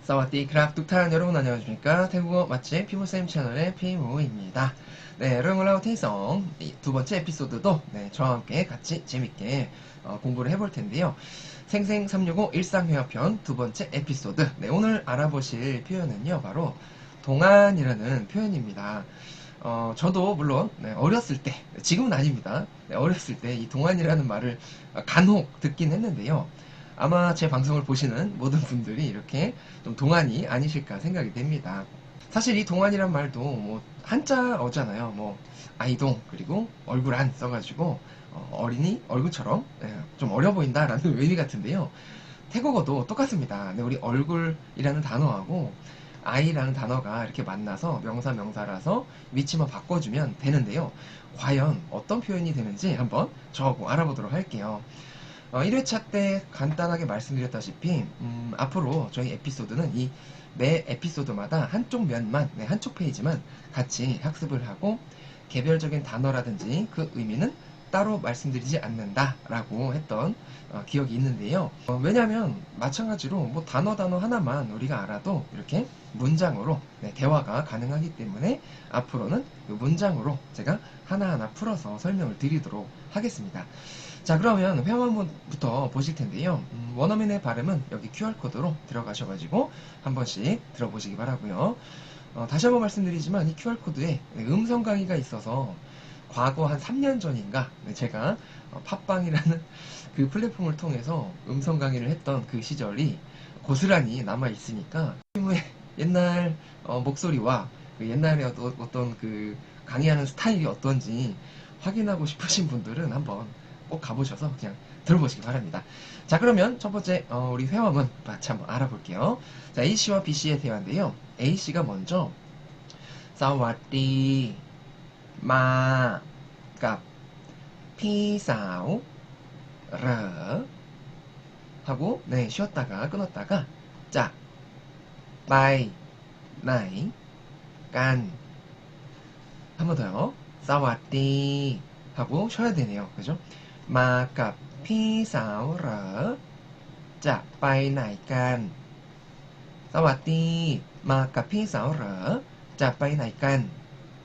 사와디크랍 뚝탄 여러분 안녕하십니까. 태국어 맛집 피부쌤 채널의 피무입니다. 네, 르응라우 테이성 두 번째 에피소드도 저와 함께 같이 재밌게 공부를 해볼 텐데요. 생생 365 일상회화편 두 번째 에피소드. 네, 오늘 알아보실 표현은요, 바로 동안이라는 표현입니다. 저도 물론 어렸을 때, 지금은 아닙니다. 어렸을 때 이 동안이라는 말을 간혹 듣긴 했는데요. 아마 제 방송을 보시는 모든 분들이 이렇게 좀 동안이 아니실까 생각이 됩니다. 사실 이 동안이란 말도 뭐 한자어잖아요. 뭐 아이동 그리고 얼굴 안 써가지고 어린이 얼굴처럼 좀 어려 보인다라는 의미 같은데요. 태국어도 똑같습니다. 근데 우리 얼굴이라는 단어하고 아이라는 단어가 이렇게 만나서 명사 명사라서 위치만 바꿔주면 되는데요. 과연 어떤 표현이 되는지 한번 저하고 알아보도록 할게요. 1회차 때 간단하게 말씀드렸다시피 앞으로 저희 에피소드는 이 매 에피소드마다 한쪽 면만, 한쪽 페이지만 같이 학습을 하고 개별적인 단어라든지 그 의미는 따로 말씀드리지 않는다라고 했던 기억이 있는데요. 왜냐하면 마찬가지로 뭐 단어 하나만 우리가 알아도 이렇게 문장으로 대화가 가능하기 때문에 앞으로는 이 문장으로 제가 하나하나 풀어서 설명을 드리도록 하겠습니다. 자, 그러면 회화문부터 보실 텐데요. 원어민의 발음은 여기 QR코드로 들어가셔가지고 한 번씩 들어보시기 바라고요. 다시 한번 말씀드리지만 이 QR코드에 음성 강의가 있어서 과거 한 3년 전인가 제가 팟빵이라는 그 플랫폼을 통해서 음성 강의를 했던 그 시절이 고스란히 남아 있으니까 옛날 목소리와 그 옛날에 어떤 그 강의하는 스타일이 어떤지 확인하고 싶으신 분들은 한번 꼭 가보셔서 그냥 들어보시기 바랍니다. 자, 그러면 첫 번째 우리 회화문 같이 한번 알아볼게요. 자, A씨와 B씨의 대화인데요. A씨가 먼저 사와디 마กับ พี่สาว เหรอ 하고 쉬었다가 끊었다가 자, ไป ไหน 간. 한 번 더요. 사와디 하고 쉬어야 되네요. 그죠? มากับ พี่สาว เหรอ จะไปไหนกัน 사와디 มากับ พี่สาว เหรอ จะไปไหนกัน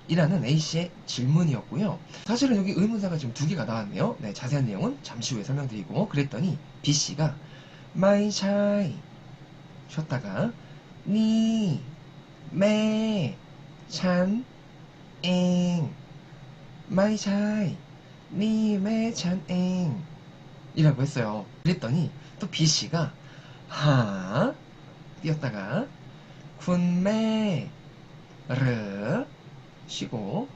이라는 A씨의 질문이었고요. 사실은 여기 의문사가 지금 두 개가 나왔네요. 네, 자세한 내용은 잠시 후에 설명드리고 그랬더니 B씨가 마이 샤이 쉬었다가 니, 매, 찬, 엥 마이 샤이 니, 매, 찬, 엥 이라고 했어요. 그랬더니 또 B씨가 하 띄었다가 군매 르 쉬고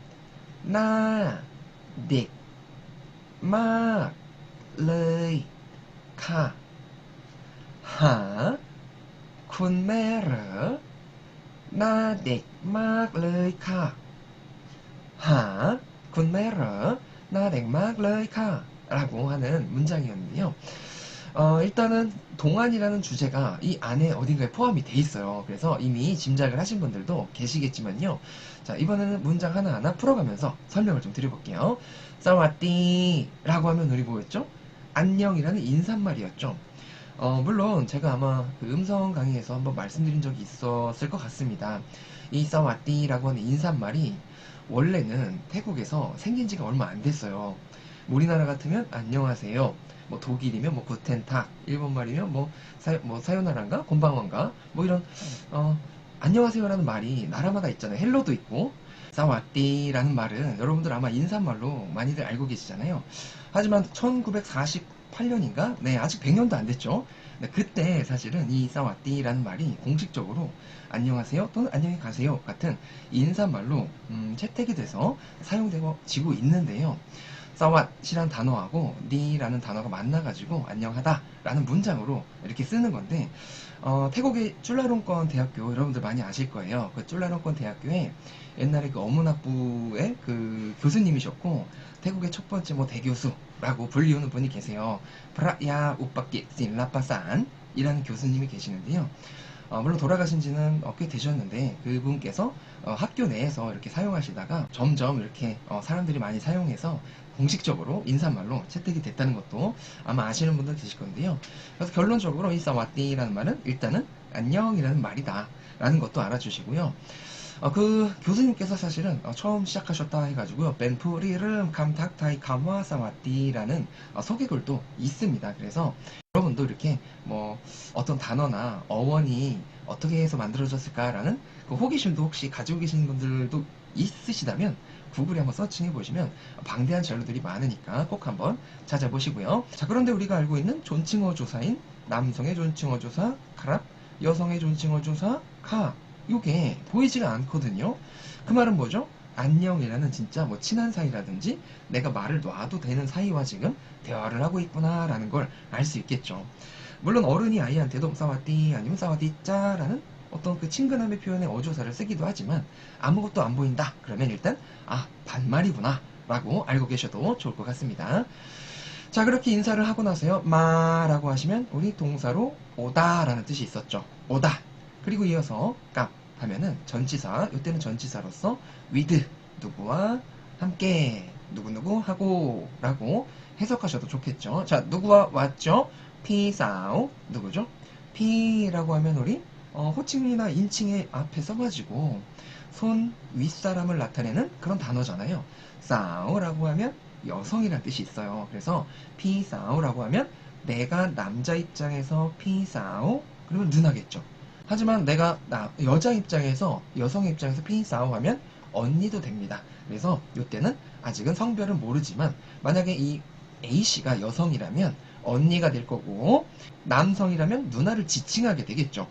나 덱 막เลยค่ะหาคุณแม่เหรอหน้าเด็กมากเลยค่ะหาคุณแม่เหรอหน้าเด็กมากเลยค่ะ라고 하는 문장이었는데요. 일단은 동안이라는 주제가 이 안에 어딘가에 포함이 돼 있어요. 그래서 이미 짐작을 하신 분들도 계시겠지만요. 자, 이번에는 문장 하나하나 풀어가면서 설명을 좀 드려볼게요. 사와띠 라고 하면 우리 뭐였죠? 안녕이라는 인사말이었죠. 물론 제가 아마 그 음성 강의에서 한번 말씀드린 적이 있었을 것 같습니다. 이 사와띠라고 하는 인사말이 원래는 태국에서 생긴 지가 얼마 안 됐어요. 우리나라 같으면 안녕하세요. 뭐 독일이면 뭐 구텐탁, 일본 말이면 뭐 사요나라인가 곤방원가 뭐 이런 안녕하세요라는 말이 나라마다 있잖아요. 헬로도 있고 사와띠라는 말은 여러분들 아마 인사말로 많이들 알고 계시잖아요. 하지만 1948년인가? 네, 아직 100년도 안 됐죠. 네, 그때 사실은 이 사와띠라는 말이 공식적으로 안녕하세요 또는 안녕히 가세요 같은 인사말로 채택이 돼서 사용되고 있는데요. 사왓이란 단어하고 니라는 단어가 만나가지고 안녕하다 라는 문장으로 이렇게 쓰는 건데 태국의 쫄라롱권 대학교 여러분들 많이 아실 거예요. 그 쫄라롱권 대학교에 옛날에 그 어문학부의 그 교수님이셨고 태국의 첫 번째 뭐 대교수라고 불리우는 분이 계세요. 프라야 우빠끼 신라파산 이라는 교수님이 계시는데요. 물론 돌아가신 지는 꽤 되셨는데 그분께서 학교 내에서 이렇게 사용하시다가 점점 이렇게 사람들이 많이 사용해서 공식적으로 인사말로 채택이 됐다는 것도 아마 아시는 분들 계실 건데요. 그래서 결론적으로 이 사와띠라는 말은 일단은 안녕이라는 말이다 라는 것도 알아주시고요. 그 교수님께서 사실은 처음 시작하셨다 해가지고요. 벤푸리름 감탁타이 감와사와띠라는 소개글도 있습니다. 그래서 여러분도 이렇게 뭐 어떤 단어나 어원이 어떻게 해서 만들어졌을까라는 그 호기심도 혹시 가지고 계신 분들도 있으시다면 구글에 한번 서칭해 보시면 방대한 자료들이 많으니까 꼭 한번 찾아보시고요. 자, 그런데 우리가 알고 있는 존칭어 조사인 남성의 존칭어 조사 카랍, 여성의 존칭어 조사 카, 요게 보이지가 않거든요. 그 말은 뭐죠? 안녕이라는 진짜 뭐 친한 사이라든지 내가 말을 놔도 되는 사이와 지금 대화를 하고 있구나 라는 걸 알 수 있겠죠. 물론 어른이 아이한테도 사와띠 아니면 사와디짜라는 어떤 그 친근함의 표현의 어조사를 쓰기도 하지만 아무것도 안 보인다 그러면 일단 반말이구나 라고 알고 계셔도 좋을 것 같습니다. 자, 그렇게 인사를 하고 나서요, 마라고 하시면 우리 동사로 오다 라는 뜻이 있었죠. 오다. 그리고 이어서 깝 하면은 전치사, 이때는 전치사로서 with, 누구와 함께, 누구누구 하고 라고 해석하셔도 좋겠죠. 자, 누구와 왔죠? 피사우, 누구죠? 피라고 하면 우리 호칭이나 인칭의 앞에 써가지고 손 윗사람을 나타내는 그런 단어잖아요. 싸우라고 하면 여성이란 뜻이 있어요. 그래서 피싸우라고 하면 내가 남자 입장에서 피싸우 그러면 누나겠죠. 하지만 내가 여자 입장에서 여성 입장에서 피싸우 하면 언니도 됩니다. 그래서 이때는 아직은 성별은 모르지만 만약에 이 A씨가 여성이라면 언니가 될 거고 남성이라면 누나를 지칭하게 되겠죠.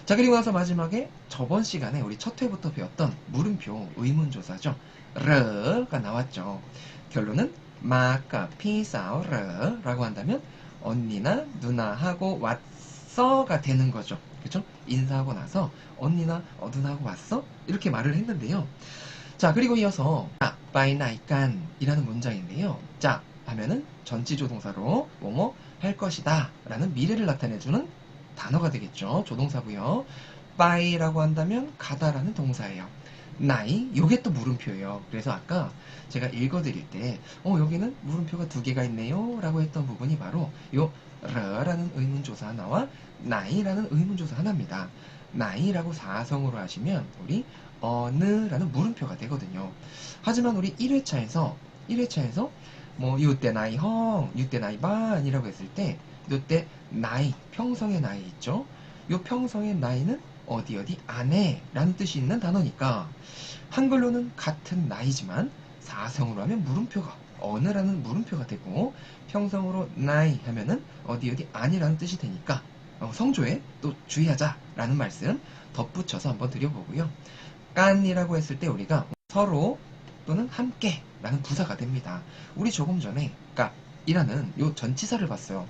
자, 그리고 나서 마지막에 저번 시간에 우리 첫 회부터 배웠던 물음표 의문조사죠. 르가 나왔죠. 결론은 마까 피사오르 라고 한다면 언니나 누나하고 왔어가 되는 거죠. 그쵸? 인사하고 나서 언니나 누나하고 왔어? 이렇게 말을 했는데요. 자, 그리고 이어서 바이나이깐 이라는 문장인데요. 자 하면은 전치조동사로 뭐뭐 할 것이다 라는 미래를 나타내주는 단어가 되겠죠. 조동사고요. by라고 한다면 가다라는 동사예요. 나이, 요게 또 물음표예요. 그래서 아까 제가 읽어드릴 때 여기는 물음표가 두 개가 있네요 라고 했던 부분이 바로 요 라는 의문조사 하나와 나이라는 의문조사 하나입니다. 나이라고 사성으로 하시면 우리 어느라는 물음표가 되거든요. 하지만 우리 1회차에서 뭐 요때 나이 헝, 요때 나이 반이라고 했을 때 요때 나이, 평성의 나이 있죠? 요 평성의 나이는 어디 안에 라는 뜻이 있는 단어니까 한글로는 같은 나이지만 사성으로 하면 물음표가 어느라는 물음표가 되고 평성으로 나이 하면은 어디 안이라는 뜻이 되니까 성조에 또 주의하자라는 말씀 덧붙여서 한번 드려보고요. 깐이라고 했을 때 우리가 서로 또는 함께 라는 부사가 됩니다. 우리 조금 전에 깝이라는 요 전치사를 봤어요.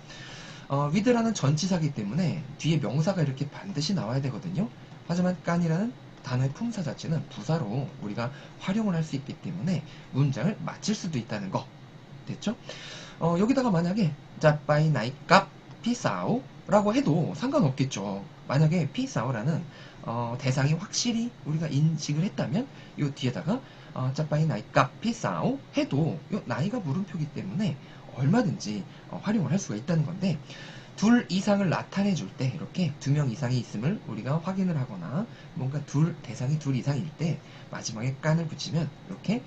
with라는 전치사기 때문에 뒤에 명사가 이렇게 반드시 나와야 되거든요. 하지만 깐이라는 단어의 품사 자체는 부사로 우리가 활용을 할 수 있기 때문에 문장을 마칠 수도 있다는 거 됐죠? 여기다가 만약에 짜빠이 나이 값 피싸우 라고 해도 상관없겠죠. 만약에 피싸우라는 대상이 확실히 우리가 인식을 했다면 요 뒤에다가 짜빠이 나이 값 피싸우 해도 요 나이가 물음표기 때문에 얼마든지 활용을 할 수가 있다는 건데 둘 이상을 나타내 줄 때 이렇게 두 명 이상이 있음을 우리가 확인을 하거나 뭔가 대상이 둘 이상일 때 마지막에 깐을 붙이면 이렇게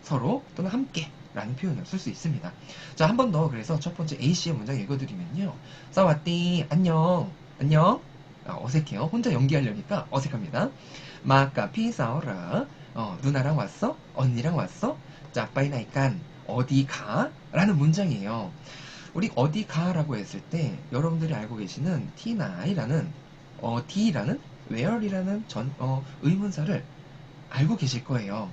서로 또는 함께 라는 표현을 쓸 수 있습니다. 자, 한 번 더 그래서 첫 번째 A씨의 문장 읽어드리면요. 싸왔띠 안녕 안녕 어색해요. 혼자 연기하려니까 어색합니다. 마까 피싸오라 누나랑 왔어? 언니랑 왔어? 짜빠이나이깐 어디 가? 라는 문장이에요. 우리 어디 가라고 했을 때 여러분들이 알고 계시는 T나이라는 D라는 where이라는 의문사를 알고 계실 거예요.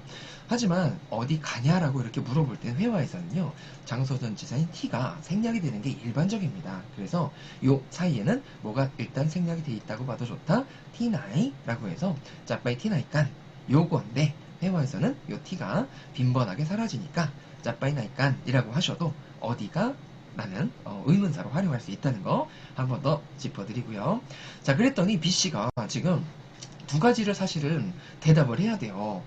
하지만 어디 가냐라고 이렇게 물어볼 땐 회화에서는요. 장소전치사인 T가 생략이 되는 게 일반적입니다. 그래서 요 사이에는 뭐가 일단 생략이 돼 있다고 봐도 좋다. T나이라고 해서 짜빠이 T나이깐 요건데 회화에서는 요 T가 빈번하게 사라지니까 짜빠이 나이깐이라고 하셔도 어디가 라는 의문사로 활용할 수 있다는 거 한 번 더 짚어드리고요. 자, 그랬더니 B씨가 지금 두 가지를 사실은 대답을 해야 돼요.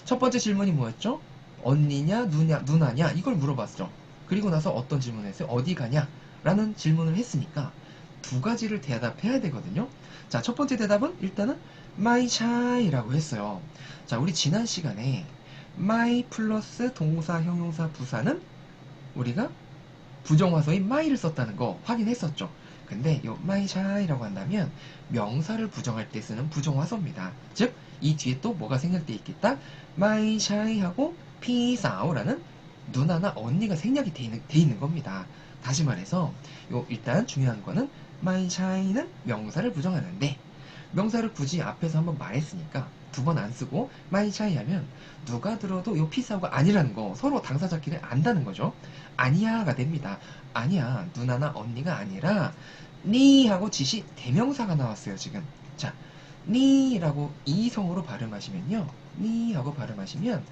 첫 번째 질문이 뭐였죠? 언니냐, 누나냐? 이걸 물어봤죠. 그리고 나서 어떤 질문을 했어요? 어디 가냐? 라는 질문을 했으니까 두 가지를 대답해야 되거든요. 자, 첫 번째 대답은 일단은 my child라고 했어요. 자, 우리 지난 시간에 my 플러스 동사, 형용사, 부사는 우리가 부정화소인 my를 썼다는 거 확인했었죠. 근데 요 my child이라고 한다면 명사를 부정할 때 쓰는 부정화소입니다. 즉, 이 뒤에 또 뭐가 생략되어 있겠다? my child하고 피사오라는 누나나 언니가 생략이 돼 있는 겁니다. 다시 말해서 요 일단 중요한 거는 my child는 명사를 부정하는데 명사를 굳이 앞에서 한번 말했으니까 두 번 안 쓰고 my child 하면 누가 들어도 요 피사오가 아니라는 거 서로 당사자끼리 안다는 거죠. 아니야가 됩니다. 아니야, 누나나 언니가 아니라 니 하고 지시 대명사가 나왔어요 지금. 자, 니라고 이성으로 발음하시면요, 니 하고 발음하시면,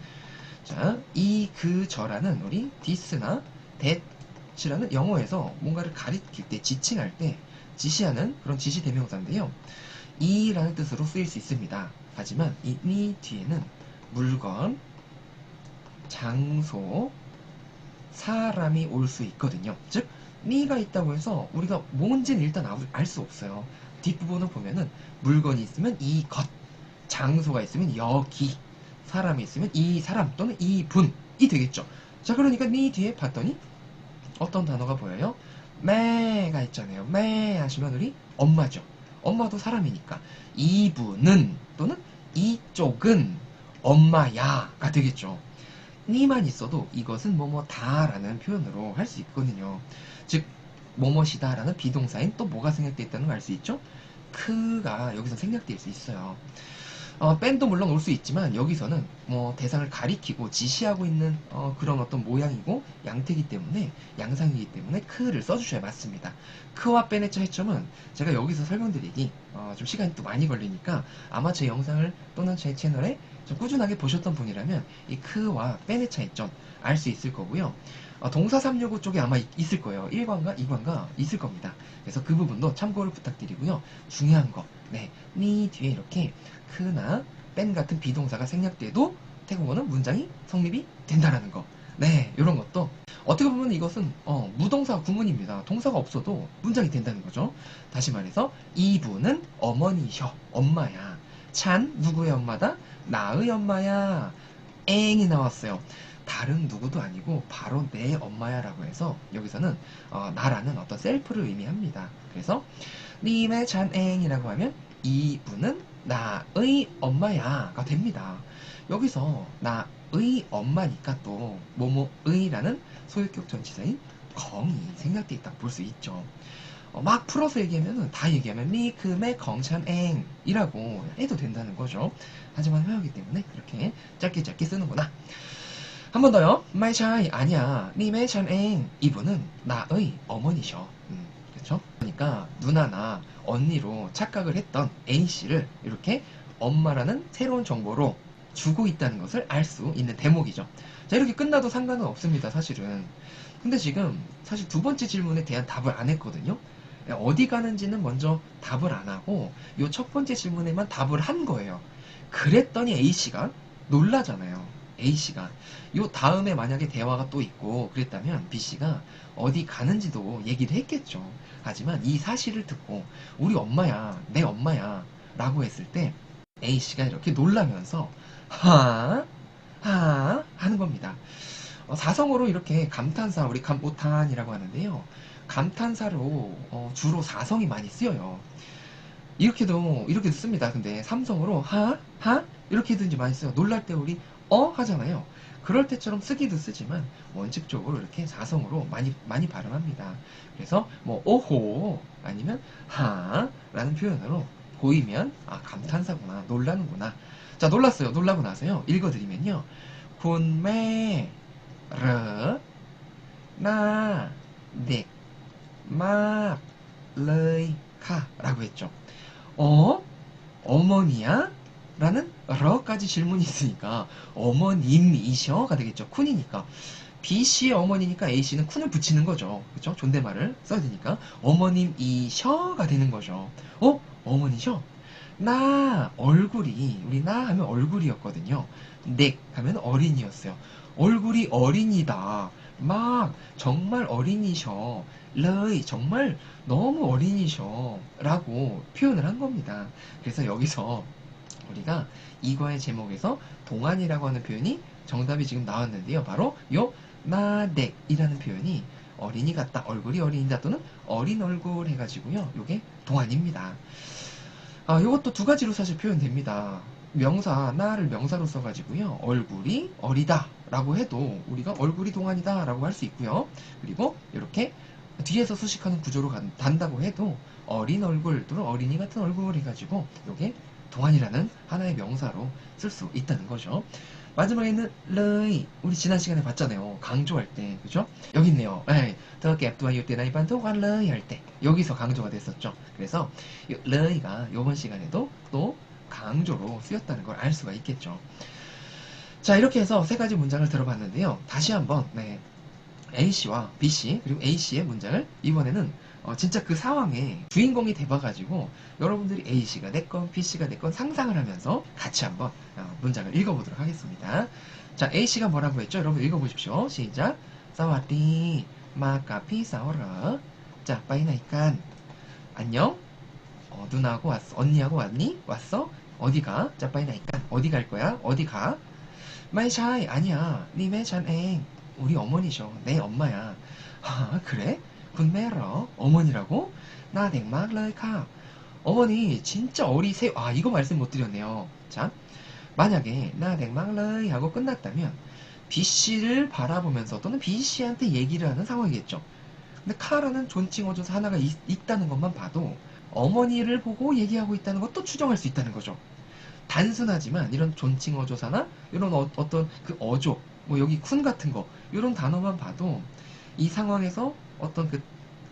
자, 이, 그, 저라는 우리 this나 that이라는 영어에서 뭔가를 가리킬 때, 지칭할 때 지시하는 그런 지시 대명사인데요, 이라는 뜻으로 쓰일 수 있습니다. 하지만 이 니 뒤에는 물건, 장소, 사람이 올 수 있거든요. 즉, 니가 있다고 해서 우리가 뭔지는 일단 알 수 없어요. 뒷부분을 보면은 물건이 있으면 이 것, 장소가 있으면 여기, 사람이 있으면 이 사람 또는 이 분이 되겠죠. 자, 그러니까 니 뒤에 봤더니 어떤 단어가 보여요? 매가 있잖아요. 매 하시면 우리 엄마죠. 엄마도 사람이니까 이분은 또는 이쪽은 엄마야가 되겠죠. 니만 있어도 이것은 뭐뭐다라는 표현으로 할 수 있거든요. 즉, 뭐뭐시다라는 비동사인 또 뭐가 생략되어 있다는 걸 알 수 있죠? 크가 여기서 생략될 수 있어요. 뺀도 물론 올 수 있지만 여기서는 뭐 대상을 가리키고 지시하고 있는 그런 어떤 모양이고 양태이기 때문에, 양상이기 때문에 크를 써주셔야 맞습니다. 크와 뺀의 차이점은 제가 여기서 설명드리기 좀 시간이 또 많이 걸리니까 아마 제 영상을 또는 제 채널에 좀 꾸준하게 보셨던 분이라면 이 크와 뺀의 차이점 알 수 있을 거고요. 동사 365 쪽에 아마 있을 거예요. 1관과 2관과 있을 겁니다. 그래서 그 부분도 참고를 부탁드리고요. 중요한 거, 네, 니 뒤에 이렇게 크나 뺀 같은 비동사가 생략돼도 태국어는 문장이 성립이 된다라는 거. 네, 이런 것도 어떻게 보면 이것은 무동사 구문입니다. 동사가 없어도 문장이 된다는 거죠. 다시 말해서 이분은 어머니셔, 엄마야. 찬 누구의 엄마다? 나의 엄마야. 앵이 나왔어요. 다른 누구도 아니고 바로 내 엄마야라고 해서 여기서는 나라는 어떤 셀프를 의미합니다. 그래서 님의 잔앵이라고 하면 이분은 나의 엄마야가 됩니다. 여기서 나의 엄마니까 또 뭐뭐의라는 소유격 전치사인 건이 생략되어 있다고 볼 수 있죠. 막 풀어서 얘기하면 다 얘기하면 리크의 건찬앵이라고 해도 된다는 거죠. 하지만 회화이기 때문에 그렇게 짧게 짧게 쓰는구나. 한 번 더요. 마이 차이 아니야. 님의 찬앵 이분은 나의 어머니셔. 그렇죠? 그러니까 누나나 언니로 착각을 했던 A씨를 이렇게 엄마라는 새로운 정보로 주고 있다는 것을 알 수 있는 대목이죠. 자, 이렇게 끝나도 상관은 없습니다, 사실은. 근데 지금 사실 두 번째 질문에 대한 답을 안 했거든요. 어디 가는지는 먼저 답을 안 하고 요 첫 번째 질문에만 답을 한 거예요. 그랬더니 A씨가 놀라잖아요. A씨가 요 다음에 만약에 대화가 또 있고 그랬다면 B씨가 어디 가는지도 얘기를 했겠죠. 하지만 이 사실을 듣고 우리 엄마야, 내 엄마야 라고 했을 때 A씨가 이렇게 놀라면서 하? 하? 하는 겁니다. 사성어로 이렇게 감탄사, 우리 감오탄이라고 하는데요. 감탄사로 주로 사성이 많이 쓰여요. 이렇게도 씁니다. 근데 삼성으로 하? 하? 이렇게든지 많이 써요. 놀랄 때 우리 하잖아요. 그럴 때처럼 쓰기도 쓰지만 원칙적으로 이렇게 사성으로 많이 발음합니다. 그래서 뭐 오호 아니면 하 라는 표현으로 보이면 감탄사구나, 놀라는구나. 자, 놀랐어요. 놀라고 나서요, 읽어드리면요, 군매 르 나 넥 막 레이 카 라고 했죠. 어머니야? 라는 러까지 질문이 있으니까 어머님이셔가 되겠죠. 쿤이니까. B씨의 어머니니까 A씨는 쿤을 붙이는 거죠. 그쵸? 존댓말을 써야 되니까 어머님이셔가 되는 거죠. 어머니셔? 나 얼굴이, 우리 나 하면 얼굴이었거든요. 넥 하면 어린이였어요. 얼굴이 어린이다 막 정말 어린이셔. 러이 정말 너무 어린이셔. 라고 표현을 한 겁니다. 그래서 여기서 우리가 이과의 제목에서 동안이라고 하는 표현이 정답이 지금 나왔는데요. 바로 요 나댁이라는 표현이 어린이 같다, 얼굴이 어린이다 또는 어린 얼굴 해가지고요. 요게 동안입니다. 요것도 두 가지로 사실 표현됩니다. 명사, 나를 명사로 써가지고요. 얼굴이 어리다 라고 해도 우리가 얼굴이 동안이다 라고 할 수 있고요. 그리고 이렇게 뒤에서 수식하는 구조로 단다고 해도 어린 얼굴 또는 어린이 같은 얼굴 해가지고 요게 동안이라는 하나의 명사로 쓸 수 있다는 거죠. 마지막에는 러이 우리 지난 시간에 봤잖아요. 강조할 때 그죠? 여기 있네요. 더 갭도 할 때나 이반 동안 러이 할 때 여기서 강조가 됐었죠. 그래서 러이가 이번 시간에도 또 강조로 쓰였다는 걸 알 수가 있겠죠. 자, 이렇게 해서 세 가지 문장을 들어봤는데요. 다시 한번 A씨와 B씨 그리고 A씨의 문장을 이번에는 진짜 그 상황에 주인공이 돼봐가지고 여러분들이 A씨가 됐건 B씨가 됐건 상상을 하면서 같이 한번 문장을 읽어보도록 하겠습니다. 자, A씨가 뭐라고 했죠? 여러분 읽어보십시오. 시작. 사와디 마카피 사오러. 자, 빠이나이깐 안녕. 누나하고 왔어. 언니하고 왔니? 왔어? 어디가? 자, 빠이나이깐 어디 갈 거야? 어디 가? 마이샤이 아니야. 니메 잔엥 우리 어머니셔. 내 엄마야. 아, 그래? 군메러 어머니라고? 나 댕막 러이카 어머니 진짜 어리세요. 아, 이거 말씀 못 드렸네요. 자, 만약에 나 댕막 러이 하고 끝났다면 B씨를 바라보면서 또는 B씨한테 얘기를 하는 상황이겠죠. 근데 카라는 존칭 어조사 하나가 있다는 것만 봐도 어머니를 보고 얘기하고 있다는 것도 추정할 수 있다는 거죠. 단순하지만 이런 존칭 어조사나 이런 어떤 그 어조, 뭐 여기 쿤 같은 거 이런 단어만 봐도 이 상황에서 어떤 그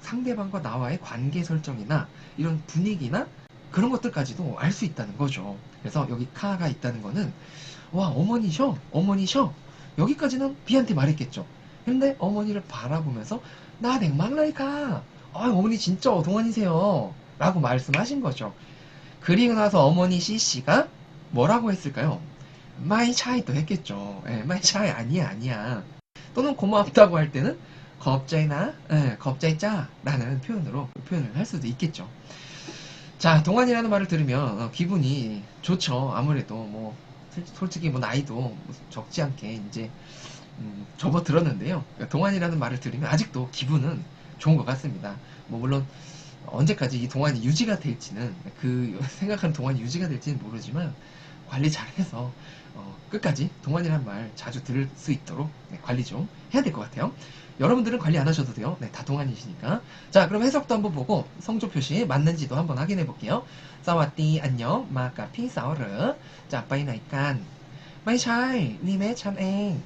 상대방과 나와의 관계 설정이나 이런 분위기나 그런 것들까지도 알 수 있다는 거죠. 그래서 여기 카가 있다는 거는 와 어머니셔 어머니셔 여기까지는 B한테 말했겠죠. 근데 어머니를 바라보면서 나 넥말라이카 어머니 진짜 동안이세요 라고 말씀하신 거죠. 그리고 나서 어머니 C씨가 뭐라고 했을까요? 마이 차이도 했겠죠. 마이 차이 아니야 아니야. 또는 고맙다고 할 때는 겁자이나 겁자이짜 라는 표현으로 표현을 할 수도 있겠죠. 자, 동안이라는 말을 들으면 기분이 좋죠. 아무래도 뭐 솔직히 뭐 나이도 적지 않게 이제 접어들었는데요. 동안이라는 말을 들으면 아직도 기분은 좋은 것 같습니다. 뭐 물론 언제까지 이 동안이 유지가 될지는 그 생각하는 동안이 유지가 될지는 모르지만 관리 잘해서 끝까지 동안이란 말 자주 들을 수 있도록 관리 좀 해야 될 것 같아요. 여러분들은 관리 안 하셔도 돼요. 네, 다 동안이시니까. 자, 그럼 해석도 한번 보고 성조 표시 맞는지도 한번 확인해 볼게요. 사와띠 안녕 마카피 사오르 자, 빠이나이깐 마이차이 니메 참엥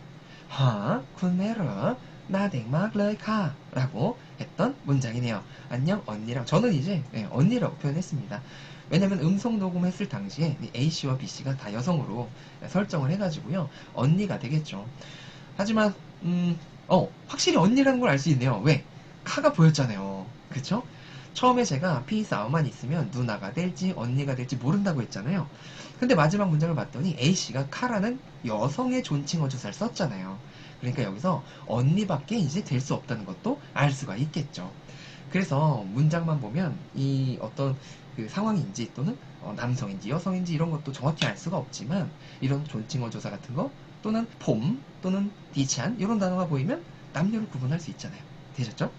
하 쿤메르 나댕막 러이카 라고 했던 문장이네요. 안녕 언니랑 저는 이제 언니라고 표현했습니다. 왜냐면 음성 녹음했을 당시에 A씨와 B씨가 다 여성으로 설정을 해가지고요. 언니가 되겠죠. 하지만 확실히 언니라는 걸 알 수 있네요. 왜? 카가 보였잖아요. 그쵸? 처음에 제가 피싸움만 있으면 누나가 될지 언니가 될지 모른다고 했잖아요. 근데 마지막 문장을 봤더니 A씨가 카라는 여성의 존칭 어조사를 썼잖아요. 그러니까 여기서 언니밖에 이제 될 수 없다는 것도 알 수가 있겠죠. 그래서 문장만 보면 이 어떤 그 상황인지 또는 남성인지 여성인지 이런 것도 정확히 알 수가 없지만 이런 존칭어 조사 같은 거 또는 폼 또는 디찬 이런 단어가 보이면 남녀를 구분할 수 있잖아요. 되셨죠?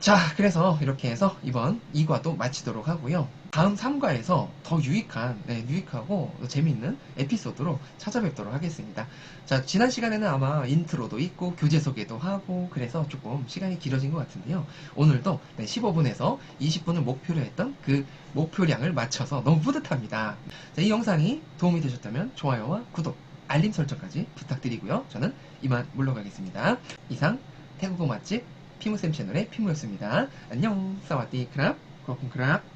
자, 그래서 이렇게 해서 이번 2과도 마치도록 하고요. 다음 3과에서 더 유익하고 재미있는 에피소드로 찾아뵙도록 하겠습니다. 자, 지난 시간에는 아마 인트로도 있고 교재 소개도 하고 그래서 조금 시간이 길어진 것 같은데요. 오늘도 15분에서 20분을 목표로 했던 그 목표량을 맞춰서 너무 뿌듯합니다. 자, 이 영상이 도움이 되셨다면 좋아요와 구독, 알림 설정까지 부탁드리고요. 저는 이만 물러가겠습니다. 이상 태국어 맛집 피무쌤 채널의 피무였습니다. 안녕, 사와디크랍, 코쿤크랍.